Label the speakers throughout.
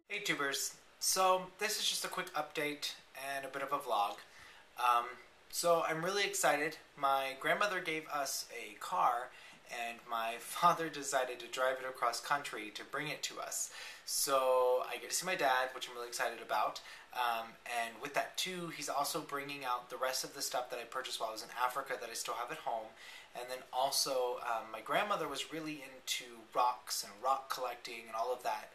Speaker 1: Hey tubers, so this is just a quick update and a bit of a vlog. So I'm really excited. My grandmother gave us a car and my father decided to drive it across country to bring it to us. So I get to see my dad, which I'm really excited about. And with that too, he's also bringing out the rest of the stuff that I purchased while I was in Africa that I still have at home. And then also, my grandmother was really into rocks and rock collecting and all of that.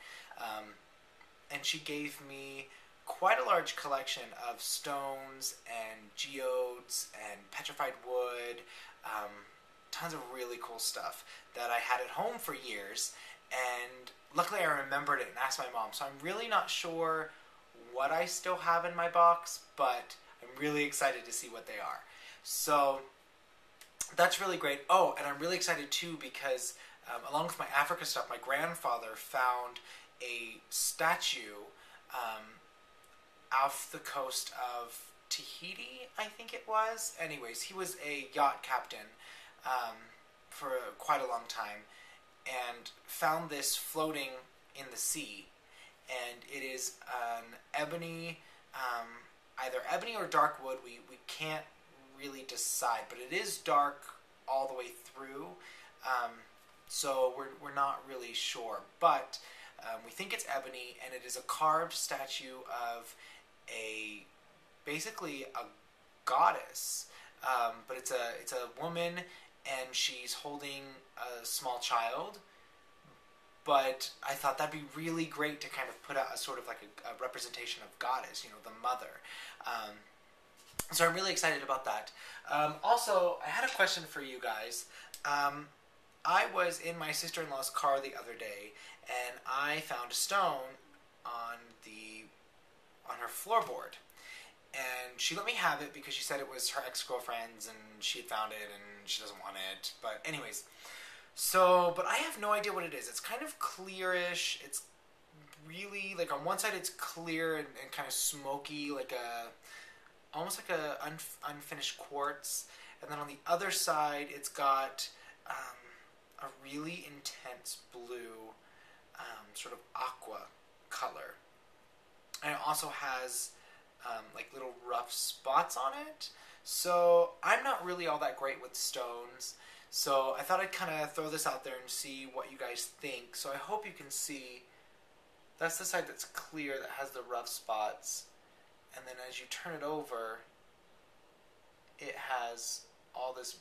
Speaker 1: And she gave me quite a large collection of stones and geodes and petrified wood, tons of really cool stuff that I had at home for years, and luckily I remembered it and asked my mom, so I'm really not sure what I still have in my box, but I'm really excited to see what they are. So that's really great. Oh, and I'm really excited too because along with my Africa stuff, my grandfather found a statue off the coast of Tahiti, I think it was. Anyways, he was a yacht captain for quite a long time and found this floating in the sea. And it is an ebony, either ebony or dark wood. We can't really decide, but it is dark all the way through. So we're not really sure, but we think it's ebony, and it is a carved statue of basically a goddess, but it's a woman, and she's holding a small child. But I thought that'd be really great to kind of put out a sort of like a representation of goddess, the mother. So I'm really excited about that. Also, I had a question for you guys. I was in my sister-in-law's car the other day, and I found a stone on her floorboard. And she let me have it because she said it was her ex-girlfriend's and she had found it and she doesn't want it. But anyways, but I have no idea what it is. It's kind of clearish. It's really, like, on one side it's clear and kind of smoky, almost like a unfinished quartz. And then on the other side it's got a really intense blue, sort of aqua color. And it also has like little rough spots on it. So I'm not really all that great with stones. So I thought I'd kind of throw this out there and see what you guys think. So I hope you can see. That's the side that's clear, that has the rough spots. And then as you turn it over, it has all this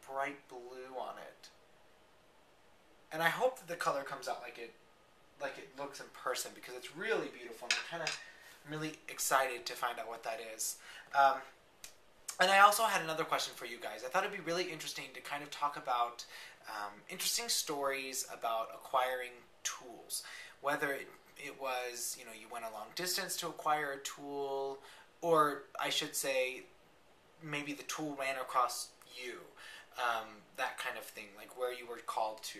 Speaker 1: bright blue on it. And I hope that the color comes out like it looks in person, because it's really beautiful, and I'm really excited to find out what that is. And I also had another question for you guys. I thought it'd be really interesting to kind of talk about interesting stories about acquiring tools. Whether it was, you went a long distance to acquire a tool, or I should say, maybe the tool ran across you. That kind of thing, like where you were called to.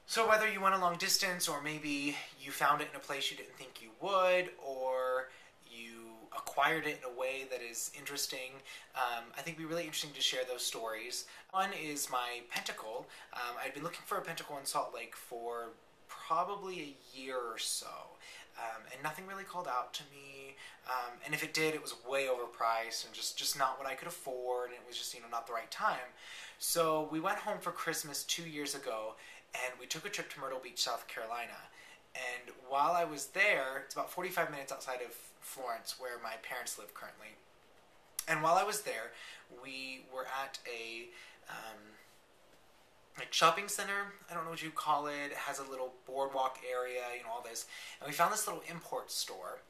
Speaker 1: So whether you went a long distance, or maybe you found it in a place you didn't think you would, or you acquired it in a way that is interesting, I think it'd be really interesting to share those stories. One is my pentacle. I'd been looking for a pentacle in Salt Lake for probably a year or so, and nothing really called out to me. And if it did, it was way overpriced and just not what I could afford, and it was just not the right time. So we went home for Christmas 2 years ago, and we took a trip to Myrtle Beach, South Carolina. And while I was there, it's about 45 minutes outside of Florence, where my parents live currently. And while I was there, we were at a shopping center. I don't know what you call it. It has a little boardwalk area, all this. And we found this little import store.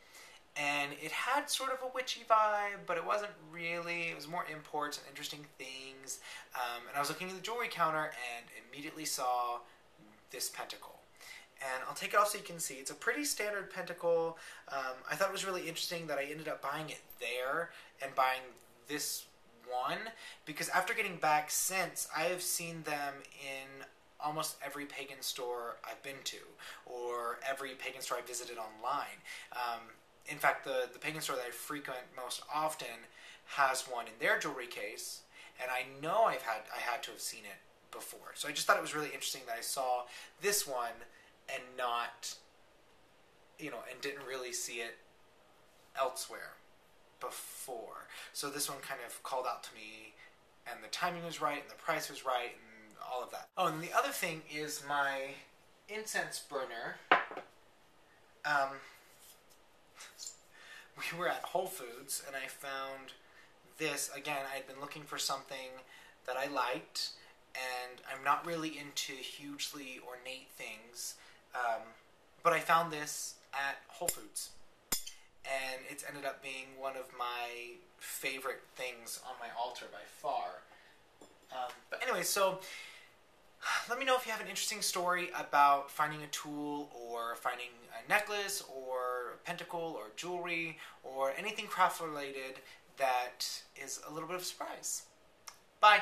Speaker 1: And it had sort of a witchy vibe, but it wasn't really. It was more imports and interesting things. And I was looking at the jewelry counter and immediately saw this pentacle. And I'll take it off so you can see. It's a pretty standard pentacle. I thought it was really interesting that I ended up buying it there and buying this one, because after getting back since, I have seen them in almost every pagan store I've been to, or every pagan store I visited online. In fact, the pagan store that I frequent most often has one in their jewelry case, and I know I had to have seen it before. So I just thought it was really interesting that I saw this one and not, and didn't really see it elsewhere before. So this one kind of called out to me, and the timing was right, and the price was right, and all of that. Oh, and the other thing is my incense burner. We were at Whole Foods, and I found this. Again, I'd been looking for something that I liked, and I'm not really into hugely ornate things, but I found this at Whole Foods, and it's ended up being one of my favorite things on my altar by far. But anyway, so let me know if you have an interesting story about finding a tool, or finding a necklace, or a pentacle, or jewelry, or anything craft related that is a little bit of a surprise. Bye!